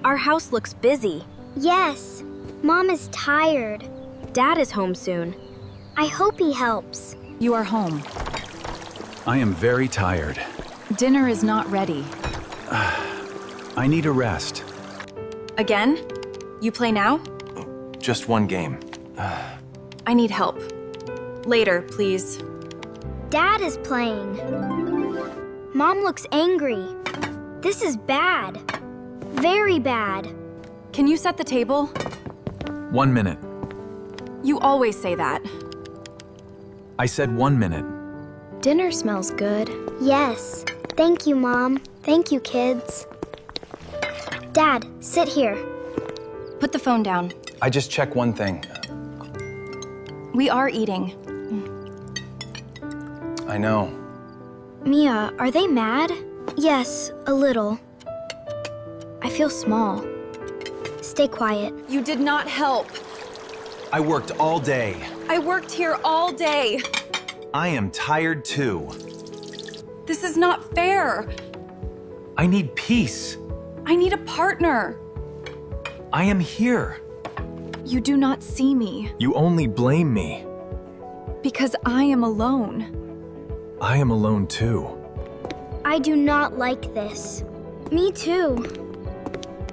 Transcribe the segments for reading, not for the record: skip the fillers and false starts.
Our house looks busy. Yes, Mom is tired. Dad is home soon. I hope he helps. You are home. I am very tired. Dinner is not ready. I need a rest. Again? You play now? Just one game. I need help. Later, please. Dad is playing. Mom looks angry. This is bad. Very bad. Can you set the table? 1 minute. You always say that. I said 1 minute. Dinner smells good. Yes. Thank you, Mom. Thank you, kids. Dad, sit here. Put the phone down. I just check one thing. We are eating. I know. Mia, are they mad? Yes, a little. I feel small. Stay quiet. You did not help. I worked all day. I worked here all day. I am tired too. This is not fair. I need peace. I need a partner. I am here. You do not see me You only blame me. because I am alone. I am alone too. I do not like this. Me too.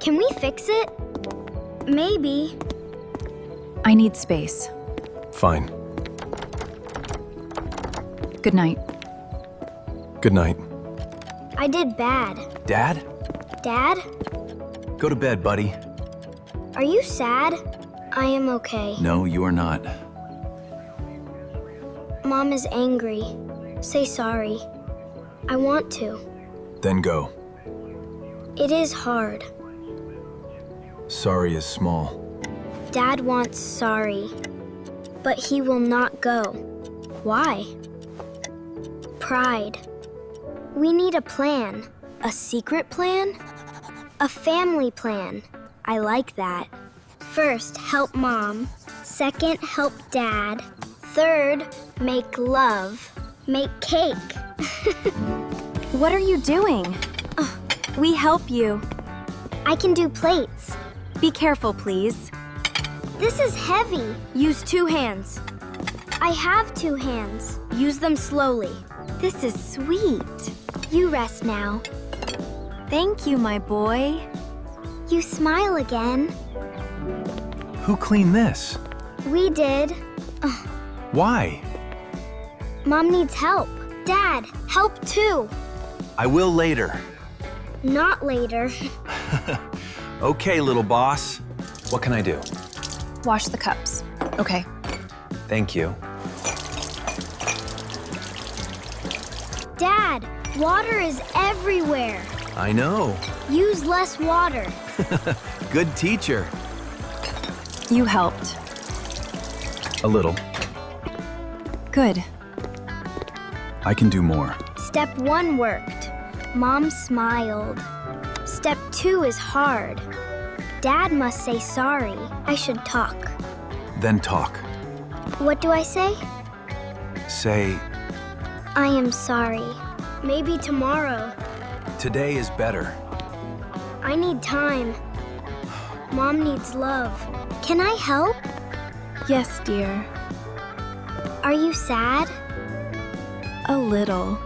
Can we fix it? Maybe. I need space. Fine. Good night. Good night. I did bad. Dad? Dad, Go to bed, buddy. are you sad? I am okay. No, you are not. Mom is angry. Say sorry. I want to. Then go. It is hard. Sorry is small. Dad wants sorry, but he will not go. Why? Pride. We need a plan. A secret plan? A family plan. I like that. First, help Mom. Second, help Dad. Third, make love. Make cake. What are you doing? We help you. I can do plates. Be careful, please. This is heavy. Use 2 hands. I have 2 hands. Use them slowly. This is sweet. You rest now. Thank you, my boy. You smile again. Who cleaned this? We did. Why? Mom needs help. Dad, help too. I will later. Not later. Okay, little boss. What can I do? Wash the cups. Okay. Thank you. Dad, water is everywhere. I know. Use less water. Good teacher. You helped. A little. Good. I can do more. Step 1 worked. Mom smiled. Step 2 is hard. Dad must say sorry. I should talk. Then talk. What do I say? Say, I am sorry. Maybe tomorrow. today is better. I need time. Mom needs love. Can I help? Yes, dear. Are you sad? A little.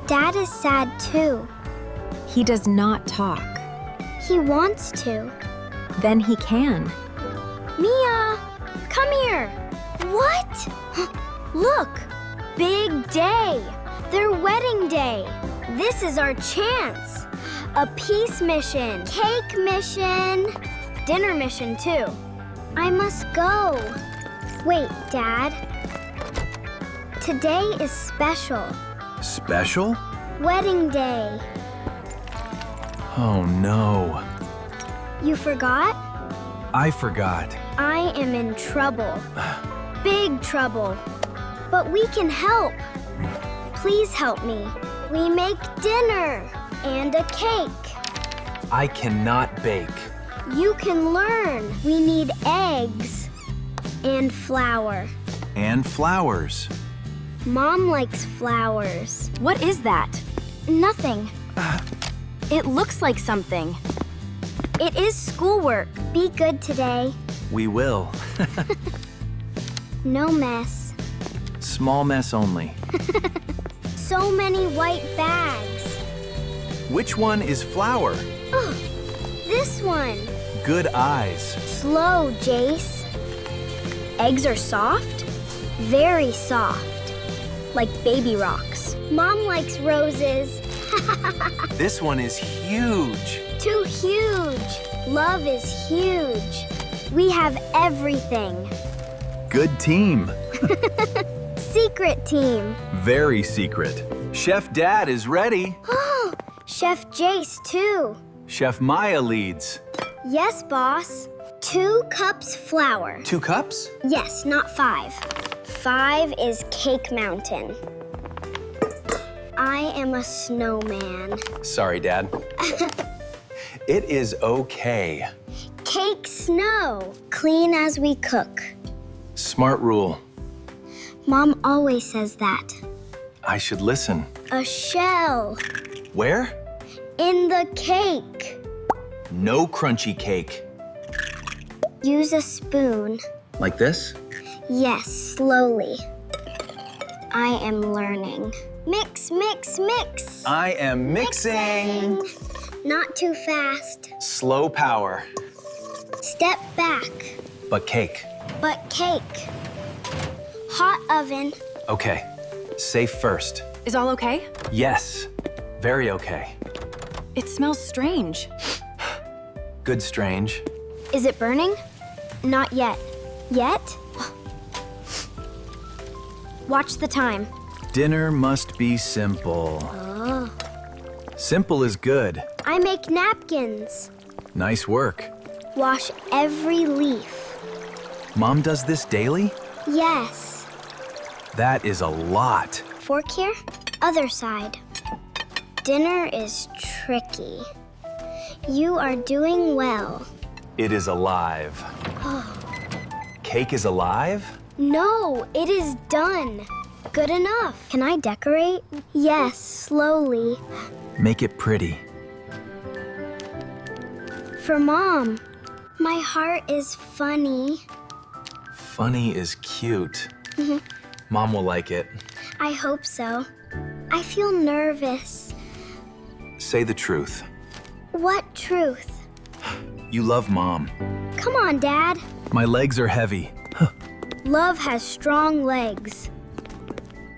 Dad is sad too. He does not talk. He wants to. Then he can. Mia, come here. What? Look, big day. Their wedding day. This is our chance. A peace mission, cake mission, dinner mission too. I must go. Wait, Dad. Today is special. Special? Wedding day. Oh no. You forgot? I forgot. I am in trouble. Big trouble. But we can help. Please help me. We make dinner and a cake. I cannot bake. You can learn. We need eggs and flour. And flowers. Mom likes flowers. What is that? Nothing. It looks like something. It is schoolwork. Be good today. We will. No mess. Small mess only. So many white bags. Which one is flour? Oh, this one. Good eyes. Slow, Jace. Eggs are soft? Very soft. Like baby rocks. Mom likes roses. This one is huge. Too huge. Love is huge. We have everything. Good team. Secret team. Very secret. Chef Dad is ready. Oh, Chef Jace, too. Chef Maya leads. Yes, boss. 2 cups flour. 2 cups? Yes, not 5. 5 is Cake Mountain. I am a snowman. Sorry, Dad. It is okay. Cake snow. Clean as we cook. Smart rule. Mom always says that. I should listen. A shell. Where? In the cake. No crunchy cake. Use a spoon. Like this? Yes, slowly. I am learning. Mix, mix, mix. I am mixing. Not too fast. Slow power. Step back. But cake. But cake. Hot oven. Okay. Safe first. Is all okay? Yes. Very okay. It smells strange. Good strange. Is it burning? Not yet. Yet? Watch the time. Dinner must be simple. Simple is good. I make napkins. Nice work. Wash every leaf. Mom does this daily? Yes. That is a lot. Fork here? Other side. Dinner is tricky. You are doing well. It is alive. Cake is alive? No, it is done. Good enough. Can I decorate? Yes, slowly. Make it pretty. For Mom. My heart is funny. Funny is cute. Mom will like it. I hope so. I feel nervous. Say the truth. What truth? You love Mom. Come on, Dad. My legs are heavy. Love has strong legs.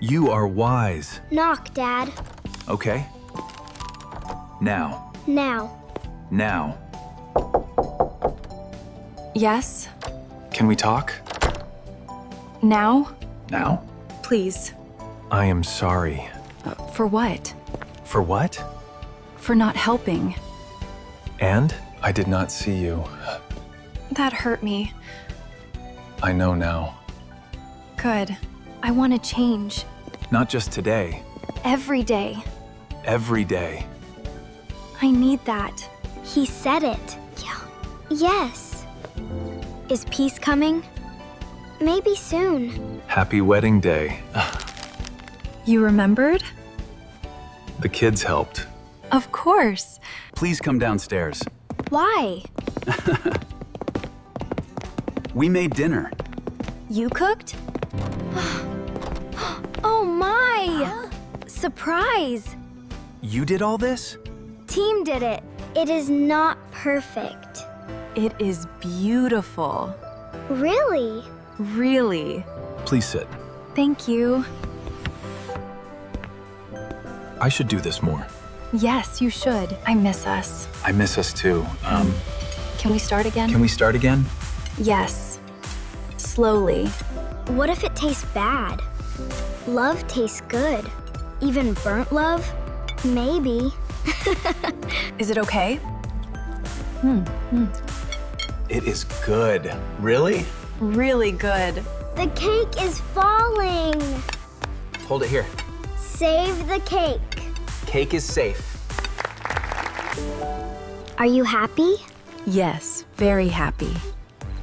You are wise. Knock, Dad. Okay. Now. Now. Now. Yes? Can we talk? Now? Now? Please. I am sorry. For what? For what? For not helping. And I did not see you. That hurt me. I know now. Good. I want to change. Not just today. Every day. Every day. I need that. He said it. Yeah. Yes. Is peace coming? Maybe soon. Happy wedding day. You remembered? The kids helped. Of course. Please come downstairs. Why? We made dinner. You cooked? Oh my! Surprise! You did all this? Team did it. It is not perfect. It is beautiful. Really? Really. Please sit. Thank you. I should do this more. Yes, you should. I miss us. I miss us too. Can we start again? Can we start again? Yes. Slowly. What if it tastes bad? Love tastes good. Even burnt love? Maybe. Is it okay? It is good. Really? Really good. The cake is falling. Hold it here. Save the cake. Cake is safe. Are you happy? Yes, very happy.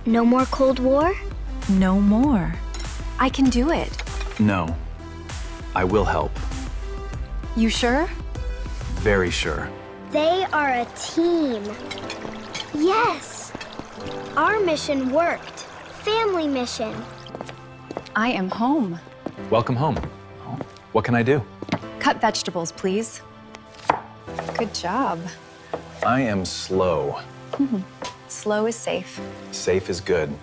No more Cold War? No more. I can do it. No. I will help. You sure? Very sure. They are a team. Yes! Our mission worked. Family mission. I am home. Welcome home. What can I do? Cut vegetables, please. Good job. I am slow. Slow is safe. Safe is good.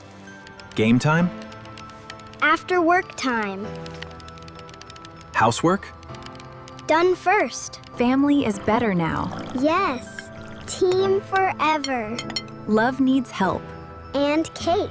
Game time? After work time. Housework? Done first. Family is better now. Yes. Team forever. Love needs help. And cake.